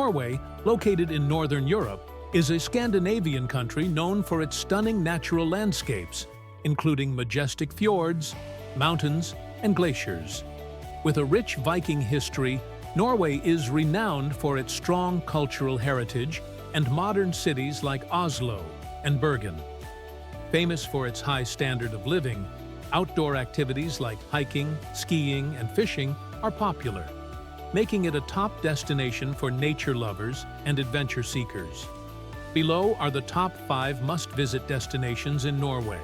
Norway, located in northern Europe, is a Scandinavian country known for its stunning natural landscapes, including majestic fjords, mountains, and glaciers. With a rich Viking history, Norway is renowned for its strong cultural heritage and modern cities like Oslo and Bergen. Famous for its high standard of living, outdoor activities like hiking, skiing, and fishing are popular, making it a top destination for nature lovers and adventure seekers. Below are the top 5 must-visit destinations in Norway.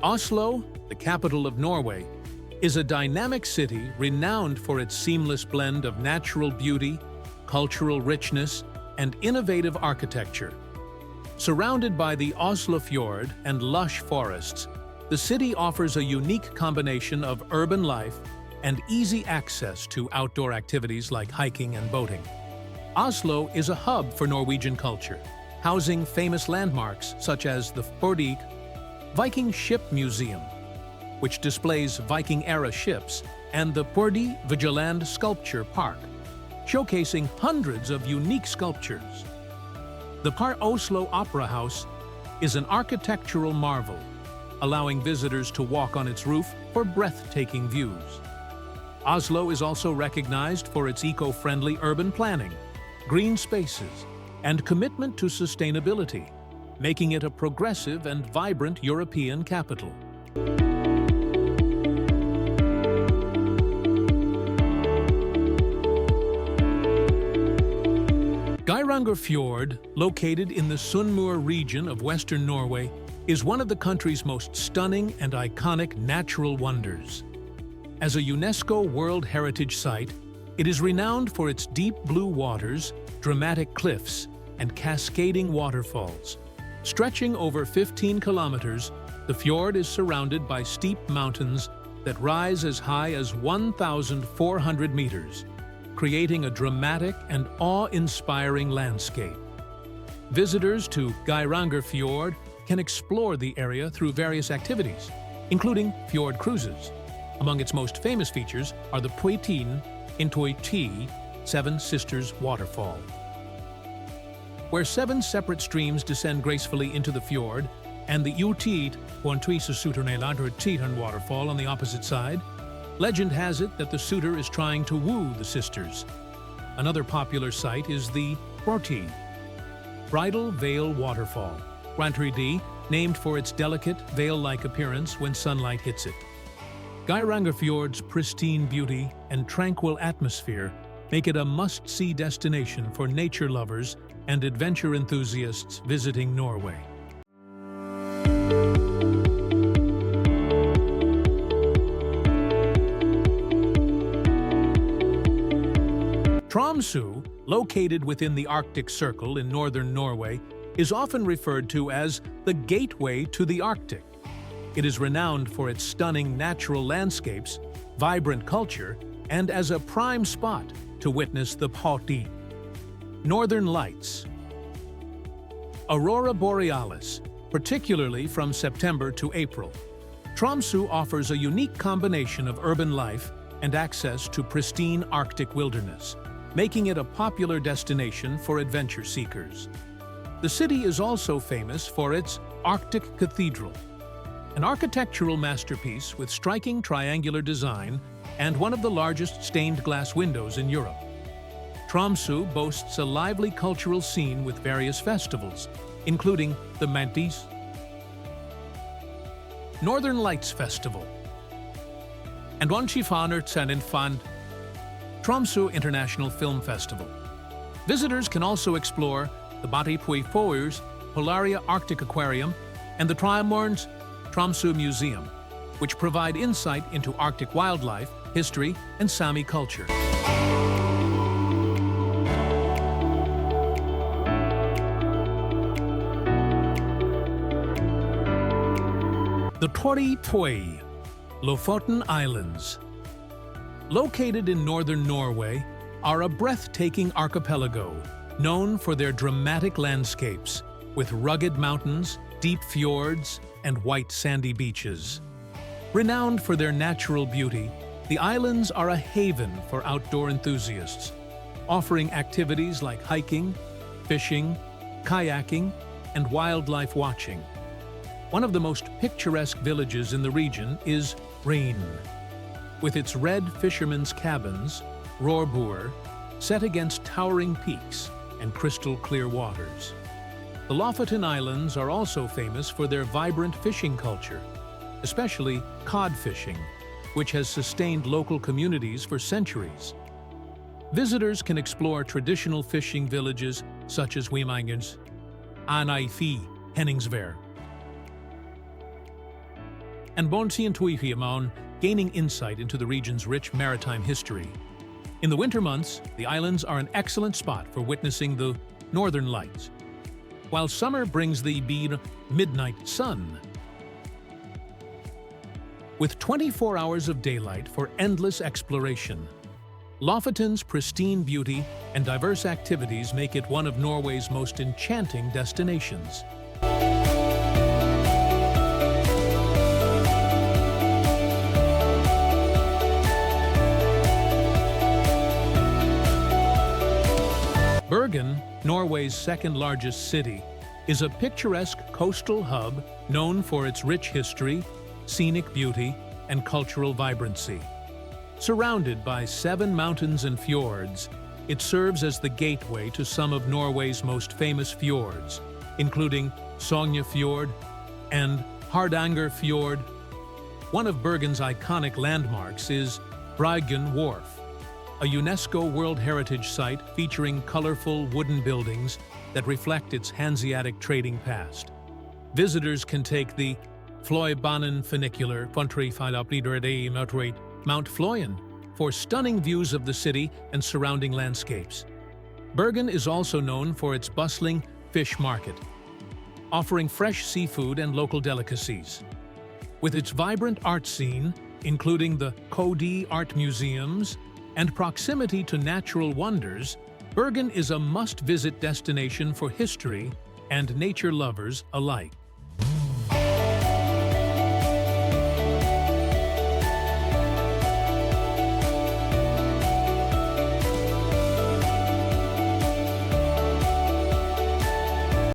Oslo, the capital of Norway, is a dynamic city renowned for its seamless blend of natural beauty, cultural richness, and innovative architecture. Surrounded by the Oslo Fjord and lush forests, the city offers a unique combination of urban life and easy access to outdoor activities like hiking and boating. Oslo is a hub for Norwegian culture, housing famous landmarks such as the Fjordik Viking Ship Museum, which displays Viking-era ships, and the Fjordi Vigeland Sculpture Park, showcasing hundreds of unique sculptures. The Par Oslo Opera House is an architectural marvel, allowing visitors to walk on its roof for breathtaking views. Oslo is also recognized for its eco-friendly urban planning, green spaces, and commitment to sustainability, making it a progressive and vibrant European capital. Geiranger Fjord, located in the Sunnmøre region of western Norway, is one of the country's most stunning and iconic natural wonders. As a UNESCO World Heritage Site, it is renowned for its deep blue waters, dramatic cliffs, and cascading waterfalls. Stretching over 15 kilometers, the fjord is surrounded by steep mountains that rise as high as 1,400 meters, creating a dramatic and awe-inspiring landscape. Visitors to Geiranger Fjord can explore the area through various activities, including fjord cruises. Among its most famous features are the Poetin Intuiti Seven Sisters Waterfall, where 7 separate streams descend gracefully into the fjord, and the Utid Titan waterfall on the opposite side. Legend has it that the suitor is trying to woo the sisters. Another popular site is the Broti Bridal Veil Waterfall, named for its delicate, veil-like appearance when sunlight hits it. Geiranger Fjord's pristine beauty and tranquil atmosphere make it a must-see destination for nature lovers and adventure enthusiasts visiting Norway. Tromsø, located within the Arctic Circle in northern Norway, is often referred to as the gateway to the Arctic. It is renowned for its stunning natural landscapes, vibrant culture, and as a prime spot to witness the Fjordi Northern Lights. Aurora Borealis, particularly from September to April. Tromsø offers a unique combination of urban life and access to pristine Arctic wilderness, making it a popular destination for adventure seekers. The city is also famous for its Arctic Cathedral, an architectural masterpiece with striking triangular design and one of the largest stained glass windows in Europe. Tromsø boasts a lively cultural scene with various festivals, including the Mantis Northern Lights Festival and Tromsø International Film Festival. Visitors can also explore the Bati Puifoers Polaria Arctic Aquarium and the Triamorns Tromsø Museum, which provide insight into Arctic wildlife, history, and Sami culture. The Torøy Lofoten Islands, located in northern Norway, are a breathtaking archipelago known for their dramatic landscapes with rugged mountains, deep fjords, and white sandy beaches. Renowned for their natural beauty, the islands are a haven for outdoor enthusiasts, offering activities like hiking, fishing, kayaking, and wildlife watching. One of the most picturesque villages in the region is Rhein, with its red fishermen's cabins, Rohrboer, set against towering peaks and crystal-clear waters. The Lofoten Islands are also famous for their vibrant fishing culture, especially cod fishing, which has sustained local communities for centuries. Visitors can explore traditional fishing villages such as Wimingens, Anaifi, Henningsvær, and Bonsientuihiamon, gaining insight into the region's rich maritime history. In the winter months, the islands are an excellent spot for witnessing the northern lights, while summer brings the midnight sun. With 24 hours of daylight for endless exploration, Lofoten's pristine beauty and diverse activities make it one of Norway's most enchanting destinations. Bergen, Norway's second-largest city, is a picturesque coastal hub known for its rich history, scenic beauty, and cultural vibrancy. Surrounded by 7 mountains and fjords, it serves as the gateway to some of Norway's most famous fjords, including Sognefjord and Hardanger Fjord. One of Bergen's iconic landmarks is Bryggen Wharf, a UNESCO World Heritage Site featuring colorful wooden buildings that reflect its Hanseatic trading past. Visitors can take the Fløibanen funicular Mount Fløyen for stunning views of the city and surrounding landscapes. Bergen is also known for its bustling fish market, offering fresh seafood and local delicacies. With its vibrant art scene, including the Cody Art Museums, and proximity to natural wonders, Bergen is a must-visit destination for history and nature lovers alike.